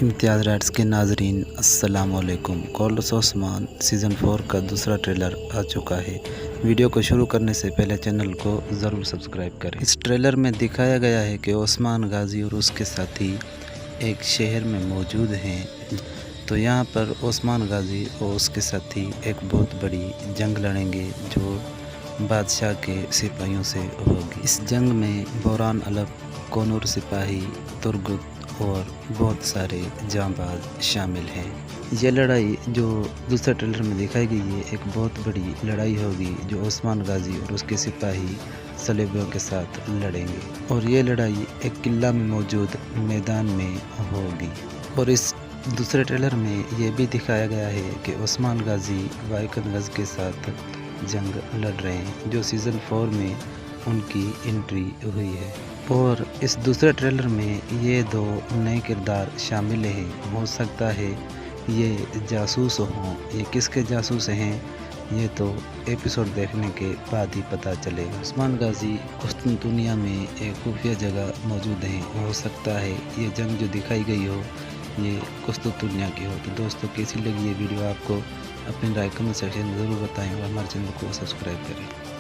इम्तियाज़ rights के नाजरीन अस्सलाम वालेकुम। कॉल्स ओस्मान सीज़न 4 का दूसरा ट्रेलर आ चुका है। वीडियो को शुरू करने से पहले चैनल को ज़रूर सब्सक्राइब करें। इस ट्रेलर में दिखाया गया है कि ओस्मान गाजी और उसके साथी एक शहर में मौजूद हैं। तो यहाँ पर ओस्मान गाजी और उसके साथी एक बहुत बड़ी जंग लड़ेंगे जो बादशाह के सिपाहियों से होगी। इस जंग में बोरान अलप, कोनूर सिपाही, तुर्गुत और बहुत सारे जांबाज शामिल हैं। ये लड़ाई जो दूसरे ट्रेलर में दिखाई गई है एक बहुत बड़ी लड़ाई होगी जो ओस्मान गाजी और उसके सिपाही सलेबियों के साथ लड़ेंगे और ये लड़ाई एक किला में मौजूद मैदान में होगी। और इस दूसरे ट्रेलर में ये भी दिखाया गया है कि ओस्मान गाजी वाइकन के साथ जंग लड़ रहे हैं जो सीज़न 4 में उनकी एंट्री हुई है। और इस दूसरे ट्रेलर में ये दो नए किरदार शामिल हैं। हो सकता है ये जासूस हों। ये किसके जासूस हैं ये तो एपिसोड देखने के बाद ही पता चलेगा। ओस्मान गाजी कुस्तुनतुनिया में एक खुफिया जगह मौजूद है। हो सकता है ये जंग जो दिखाई गई हो ये कुस्तुनतुनिया की हो। तो दोस्तों कैसी लगी ये वीडियो आपको अपनी राय कमेंट सेक्शन में ज़रूर बताएं और हमारे चैनल को सब्सक्राइब करें।